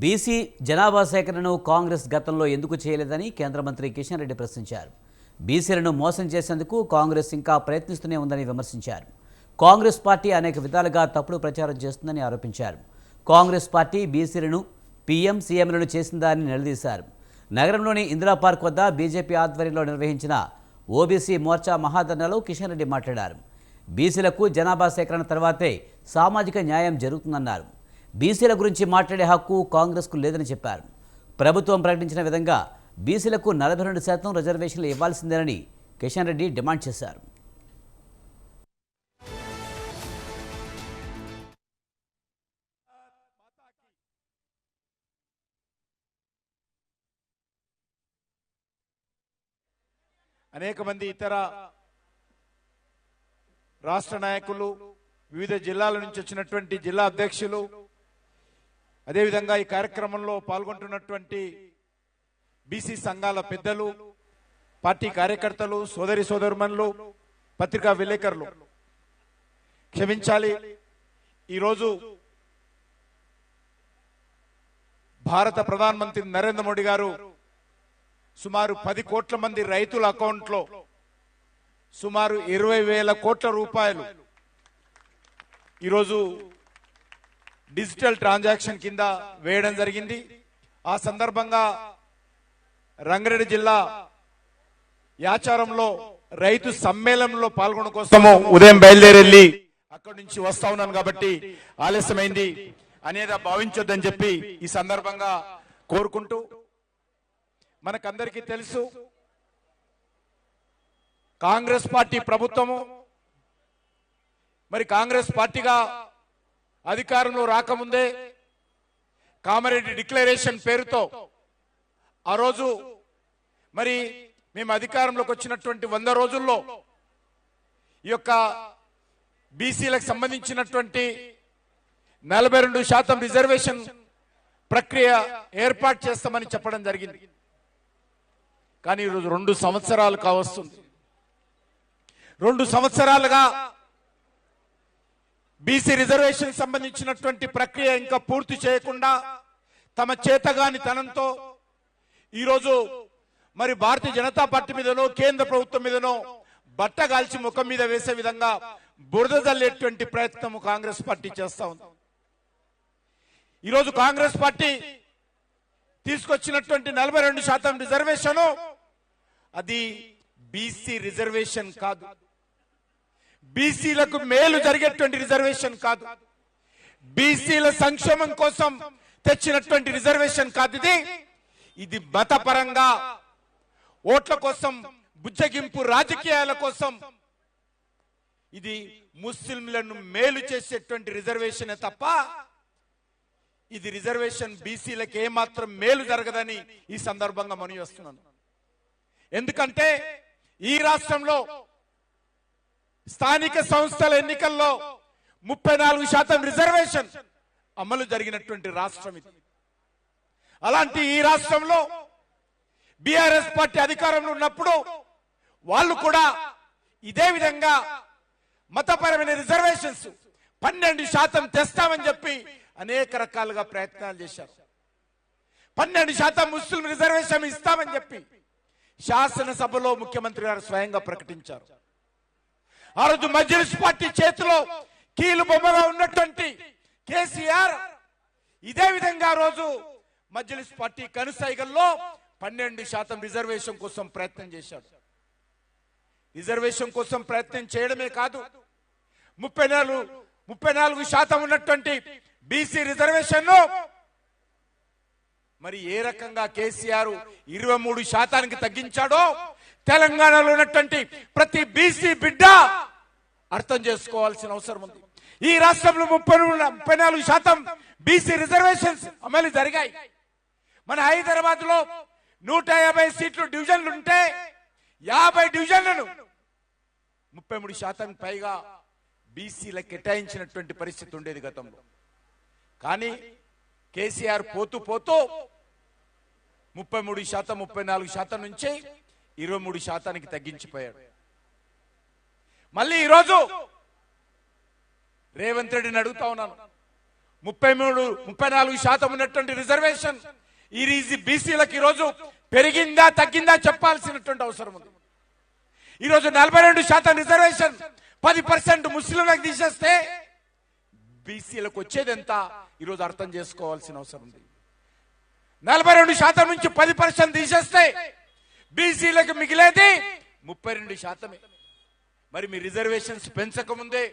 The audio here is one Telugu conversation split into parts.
బీసీ జనాభా సేకరణను కాంగ్రెస్ గతంలో ఎందుకు చేయలేదని కేంద్ర మంత్రి కిషన్ రెడ్డి ప్రశ్నించారు. బీసీలను మోసం చేసేందుకు కాంగ్రెస్ ఇంకా ప్రయత్నిస్తూనే ఉందని విమర్శించారు. కాంగ్రెస్ పార్టీ అనేక విధాలుగా తప్పుడు ప్రచారం చేస్తుందని ఆరోపించారు. కాంగ్రెస్ పార్టీ బీసీలను పీఎం సీఎంలను చేసిందా అని నిలదీశారు. నగరంలోని ఇందిరా పార్క్ వద్ద బీజేపీ ఆధ్వర్యంలో నిర్వహించిన ఓబీసీ మోర్చా మహాధర్నాలో కిషన్ రెడ్డి మాట్లాడారు. బీసీలకు జనాభా సేకరణ తర్వాతే సామాజిక న్యాయం జరుగుతుందన్నారు. బీసీల గురించి మాట్లాడే హక్కు కాంగ్రెస్కు లేదని చెప్పారు. ప్రభుత్వం ప్రకటించిన విధంగా బీసీలకు 42% రిజర్వేషన్లు ఇవ్వాల్సిందేనని కిషన్ రెడ్డి డిమాండ్ చేశారు. అనేక మంది ఇతర రాష్ట్ర నాయకులు, వివిధ జిల్లాల నుంచి వచ్చినటువంటి జిల్లా అధ్యక్షులు, అదేవిధంగా ఈ కార్యక్రమంలో పాల్గొంటున్నటువంటి బీసీ సంఘాల పెద్దలు, పార్టీ కార్యకర్తలు, సోదరి సోదరుమణులు, పత్రికా విలేకరులు క్షమించాలి. ఈరోజు భారత ప్రధానమంత్రి నరేంద్ర మోడీ గారు సుమారు 10 కోట్ల మంది రైతుల అకౌంట్లో సుమారు 20,000 కోట్ల రూపాయలు ఈరోజు డిజిటల్ ట్రాన్సాక్షన్ కింద వేయడం జరిగింది. ఆ సందర్భంగా రంగారెడ్డి జిల్లా యాచారంలో రైతు సమ్మేళనంలో పాల్గొనడం కోసము ఉదయం బయలుదేరెళ్ళి అక్కడి నుంచి వస్తా ఉన్నాను కాబట్టి ఆలస్యమైంది అనేది భావించొద్దని చెప్పి ఈ సందర్భంగా కోరుకుంటూ, మనకందరికీ తెలుసు కాంగ్రెస్ పార్టీ ప్రభుత్వము మరి కాంగ్రెస్ పార్టీగా అధికారంలో రాకముందే కామారెడ్డి డిక్లరేషన్ పేరుతో ఆ రోజు మరి మేము అధికారంలోకి వచ్చినటువంటి 100 రోజుల్లో ఈ యొక్క బీసీలకు సంబంధించినటువంటి 42% రిజర్వేషన్ ప్రక్రియ ఏర్పాటు చేస్తామని చెప్పడం జరిగింది. కానీ ఈరోజు 2 సంవత్సరాలు కావస్తుంది. 2 సంవత్సరాలుగా బీసీ రిజర్వేషన్ సంబంధించినటువంటి ప్రక్రియ ఇంకా పూర్తి చేయకుండా తమ చేతగాని తనంతో ఈరోజు మరి భారతీయ జనతా పార్టీ మీదనో కేంద్ర ప్రభుత్వం మీదనో బట్టగాల్చి ముఖం మీద వేసే విధంగా బురద జల్లేటువంటి ప్రయత్నం కాంగ్రెస్ పార్టీ చేస్తా ఉంది. ఈరోజు కాంగ్రెస్ పార్టీ తీసుకొచ్చినటువంటి 42% రిజర్వేషన్ అది బీసీ రిజర్వేషన్ కాదు, బీసీలకు మేలు జరిగేటువంటి రిజర్వేషన్ కాదు, బీసీల సంక్షేమం కోసం తెచ్చినటువంటి రిజర్వేషన్ కాదు. ఇది మతపరంగా ఓట్ల కోసం, బుజ్జగింపు రాజకీయాల కోసం ఇది ముస్లింలను మేలు చేసేటువంటి రిజర్వేషనే తప్ప ఇది రిజర్వేషన్ బీసీలకు ఏమాత్రం మేలు జరగదని ఈ సందర్భంగా మనవి చేస్తున్నాను. ఎందుకంటే ఈ రాష్ట్రంలో స్థానిక సంస్థల ఎన్నికల్లో 34% రిజర్వేషన్ అమలు జరిగినటువంటి రాష్ట్రం ఇది. అలాంటి ఈ రాష్ట్రంలో బీఆర్ఎస్ పార్టీ అధికారంలో ఉన్నప్పుడు వాళ్ళు కూడా ఇదే విధంగా మతపరమైన రిజర్వేషన్స్ 12% తెస్తామని చెప్పి అనేక రకాలుగా ప్రయత్నాలు చేశారు. 12% ముస్లిం రిజర్వేషన్ ఇస్తామని చెప్పి శాసనసభలో ముఖ్యమంత్రి గారు స్వయంగా ప్రకటించారు. ఆ రోజు మజ్లిస్ పార్టీ చేతిలో కీలు బొమ్మగా ఉన్నటువంటి కేసీఆర్ ఇదే విధంగా రోజు మజ్లిస్ పార్టీ కనుసైగల్లో 12% రిజర్వేషన్ కోసం ప్రయత్నం చేశాడు. రిజర్వేషన్ కోసం ప్రయత్నం చేయడమే కాదు, 34% ఉన్నటువంటి బీసీ రిజర్వేషన్ మరి ఏ రకంగా కేసీఆర్ 23% తగ్గించాడో తెలంగాణలో ఉన్నటువంటి ప్రతి బీసీ బిడ్డ అర్థం చేసుకోవాల్సిన అవసరం ఉంది. ఈ రాష్ట్రంలో 34% బీసీ రిజర్వేషన్స్ అమలు జరిగాయి. మన హైదరాబాద్ లో 150 సీట్లు డివిజన్లు ఉంటే 50 డివిజన్లను 33% పైగా బీసీలకు కేటాయించినటువంటి పరిస్థితి ఉండేది గతంలో. కానీ కేసీఆర్ పోతూ పోతూ 33%, 34% నుంచి 23%కి తగ్గించిపోయాడు. మళ్ళీ ఈరోజు రేవంత్ రెడ్డిని అడుగుతా ఉన్నాను, 34% ఉన్నటువంటి రిజర్వేషన్ ఈ బీసీలకు ఈరోజు పెరిగిందా తగ్గిందా చెప్పాల్సినటువంటి అవసరం ఉంది. ఈరోజు 42% రిజర్వేషన్ 10% ముస్లింలకు తీసేస్తే బీసీలకు వచ్చేది ఎంత ఈరోజు అర్థం చేసుకోవాల్సిన అవసరం ఉంది. 42% నుంచి 10% తీసేస్తే బీసీలకు మిగిలేది 32%. మరి మీ రిజర్వేషన్స్ పెంచకముందే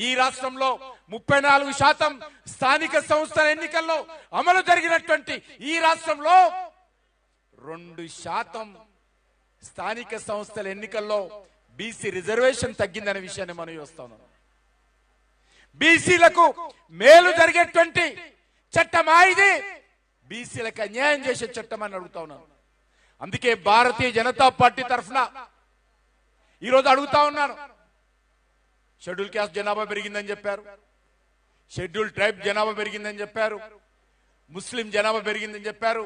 ఈ రాష్ట్రంలో 34% స్థానిక సంస్థల ఎన్నికల్లో అమలు జరిగినటువంటి ఈ రాష్ట్రంలో 2% స్థానిక సంస్థల ఎన్నికల్లో బీసీ రిజర్వేషన్ తగ్గిందనే విషయాన్ని మనం చూస్తాం. బీసీలకు మేలు జరిగేటువంటి చట్టమా ఇది? బీసీలకు అన్యాయం చేసే చట్టం అని అడుగుతా ఉన్నాను. అందుకే భారతీయ జనతా పార్టీ తరఫున ఈరోజు అడుగుతా ఉన్నాను. షెడ్యూల్ క్యాస్ట్ జనాభా పెరిగిందని చెప్పారు, షెడ్యూల్ ట్రైబ్ జనాభా పెరిగిందని చెప్పారు, ముస్లిం జనాభా పెరిగిందని చెప్పారు,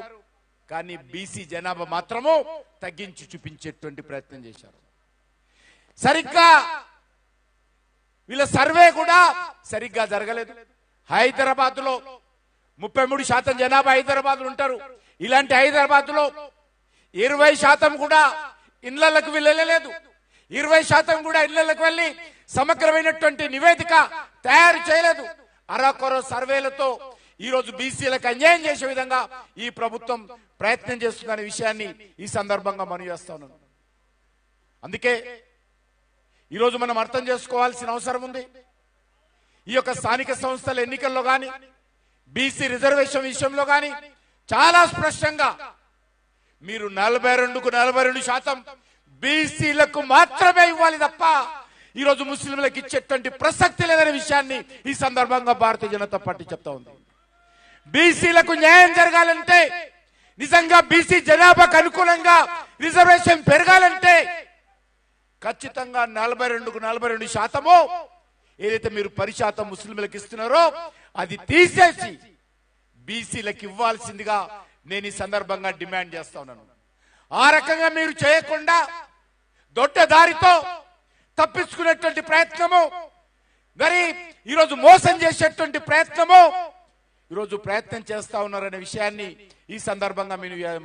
కానీ బీసీ జనాభా మాత్రము తగ్గించి చూపించేటువంటి ప్రయత్నం చేశారు. సరిగ్గా వీళ్ళ సర్వే కూడా సరిగ్గా జరగలేదు. హైదరాబాద్ లో 33% జనాభా హైదరాబాద్ లో ఉంటారు. ఇలాంటి హైదరాబాద్ లో 20% కూడా ఇళ్లకు వెళ్ళలేదు. 20% కూడా ఇళ్లకు వెళ్లి సమగ్రమైనటువంటి నివేదిక తయారు చేయలేదు. అరకొర సర్వేలతో ఈ రోజు బీసీలకు అన్యాయం చేసే విధంగా ఈ ప్రభుత్వం ప్రయత్నం చేస్తుందనే విషయాన్ని ఈ సందర్భంగా మనం చేస్తా ఉన్నాం. అందుకే ఈరోజు మనం అర్థం చేసుకోవాల్సిన అవసరం ఉంది. ఈ యొక్క స్థానిక సంస్థల ఎన్నికల్లో గాని బీసీ రిజర్వేషన్ విషయంలో గాని చాలా స్పష్టంగా మీరు 42కు 42% బీసీలకు మాత్రమే ఇవ్వాలి తప్ప ఈరోజు ముస్లింలకు ఇచ్చేటువంటి ప్రసక్తి లేదనే విషయాన్ని ఈ సందర్భంగా భారతీయ జనతా పార్టీ చెప్తా ఉంది. బీసీలకు న్యాయం జరగాలంటే, నిజంగా బీసీ జనాభాకు అనుకూలంగా రిజర్వేషన్ పెరగాలంటే ఖచ్చితంగా 42కు 42% ఏదైతే మీరు 10% ముస్లింలకు ఇస్తున్నారో అది తీసేసి బీసీలకు ఇవ్వాల్సిందిగా నేను ఈ సందర్భంగా డిమాండ్ చేస్తా ఉన్నాను. ఆ రకంగా మీరు చేయకుండా దొడ్డ దారితో తప్పించుకునేటువంటి ప్రయత్నము, మరి ఈరోజు మోసం చేసేటువంటి ప్రయత్నము ఈరోజు ప్రయత్నం చేస్తా ఉన్నారనే విషయాన్ని ఈ సందర్భంగా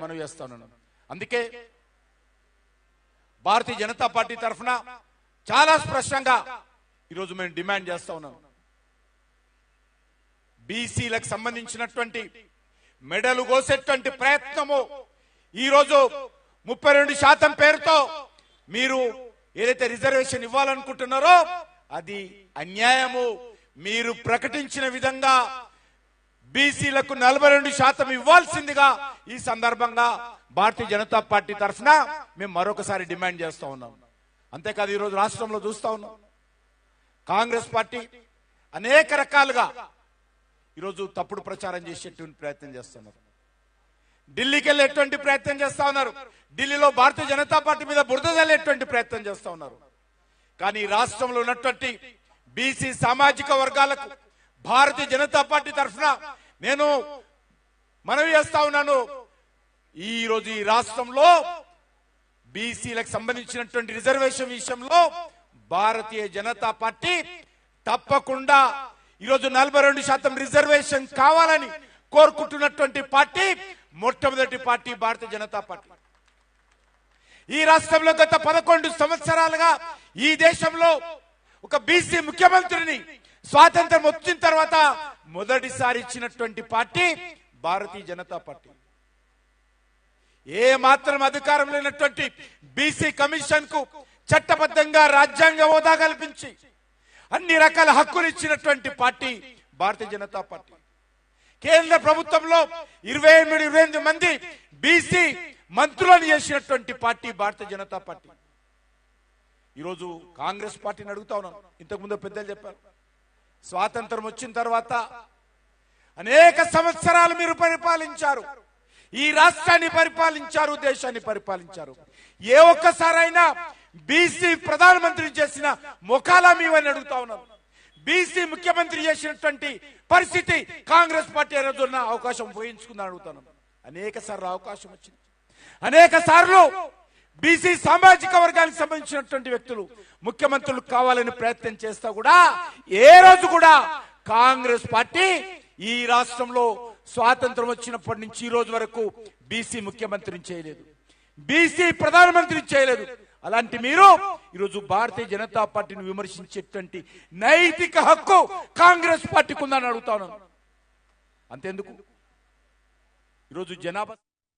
మనం చేస్తా ఉన్నాను. అందుకే భారతీయ జనతా పార్టీ తరఫున చాలా స్పష్టంగా ఈరోజు మేము డిమాండ్ చేస్తా ఉన్నాం. బీసీలకు సంబంధించినటువంటి మెడలు కోసేటువంటి ప్రయత్నము ఈరోజు 32% పేరుతో మీరు ఏదైతే రిజర్వేషన్ ఇవ్వాలనుకుంటున్నారో అది అన్యాయము. మీరు ప్రకటించిన విధంగా బీసీలకు 42% ఇవ్వాల్సిందిగా ఈ సందర్భంగా భారతీయ జనతా పార్టీ తరఫున మేము మరొకసారి డిమాండ్ చేస్తా ఉన్నాం. అంతేకాదు ఈరోజు రాష్ట్రంలో చూస్తా ఉన్నాం, కాంగ్రెస్ పార్టీ అనేక రకాలుగా ఈరోజు తప్పుడు ప్రచారం చేసేటువంటి ప్రయత్నం చేస్తున్నారు. ఢిల్లీకి వెళ్ళేటువంటి ప్రయత్నం చేస్తా ఉన్నారు. ఢిల్లీలో భారతీయ జనతా పార్టీ మీద బురద జల్లేటువంటి ప్రయత్నం చేస్తా ఉన్నారు. కానీ రాష్ట్రంలో ఉన్నటువంటి బీసీ సామాజిక వర్గాలకు భారతీయ జనతా పార్టీ తరఫున నేను మనవి చేస్తా ఉన్నాను. ఈ రోజు ఈ రాష్ట్రంలో బీసీలకు సంబంధించినటువంటి రిజర్వేషన్ విషయంలో భారతీయ జనతా పార్టీ తప్పకుండా ఈరోజు 42% రిజర్వేషన్ కావాలని కోరుకుంటున్నటువంటి పార్టీ మొట్టమొదటి పార్టీ భారతీయ జనతా పార్టీ. ఈ రాష్ట్రంలో గత 11 సంవత్సరాలుగా ఈ దేశంలో ఒక బీసీ ముఖ్యమంత్రిని స్వాతంత్రం వచ్చిన తర్వాత మొదటిసారి ఇచ్చినటువంటి పార్టీ భారతీయ జనతా పార్టీ. ఏ మాత్రం అధికారం లేనటువంటి బీసీ కమిషన్ కు చట్టబద్ధంగా రాజ్యాంగ హోదా కల్పించి అన్ని రకాల హక్కులు ఇచ్చినటువంటి పార్టీ భారతీయ జనతా పార్టీ. కేంద్ర ప్రభుత్వంలో 28 మంది బీసీ మంత్రులను చేసినటువంటి పార్టీ భారతీయ జనతా పార్టీ. ఈరోజు కాంగ్రెస్ పార్టీని అడుగుతా ఉన్నాను. ఇంతకుముందు పెద్దలు చెప్పారు, స్వాతంత్రం వచ్చిన తర్వాత అనేక సంవత్సరాలు మీరు పరిపాలించారు, ఈ రాష్ట్రాన్ని పరిపాలించారు, దేశాన్ని పరిపాలించారు. ఏ ఒక్కసారైనా బీసీ ప్రధానమంత్రి చేసిన ముఖాలా మీవని అడుగుతా ఉన్నాను. బీసీ ముఖ్యమంత్రి చేసినటువంటి పరిస్థితి కాంగ్రెస్ పార్టీ రోజున్న అవకాశం ఉపయోగించుకుందని అడుగుతాను. అనేక సార్లు అవకాశం వచ్చింది, అనేక సార్లు బీసీ సామాజిక వర్గానికి సంబంధించినటువంటి వ్యక్తులు ముఖ్యమంత్రులు కావాలని ప్రయత్నం చేస్తా కూడా ఏ రోజు కూడా కాంగ్రెస్ పార్టీ ఈ రాష్ట్రంలో స్వాతంత్రం వచ్చినప్పటి నుంచి ఈ రోజు వరకు బీసీ ముఖ్యమంత్రిని చేయలేదు, బీసీ ప్రధానమంత్రిని చేయలేదు. అలాంటి మీరు ఈరోజు భారతీయ జనతా పార్టీని విమర్శించేటువంటి నైతిక హక్కు కాంగ్రెస్ పార్టీకి ఉందని అడుగుతాను. అంతేందుకు ఈరోజు జనాభా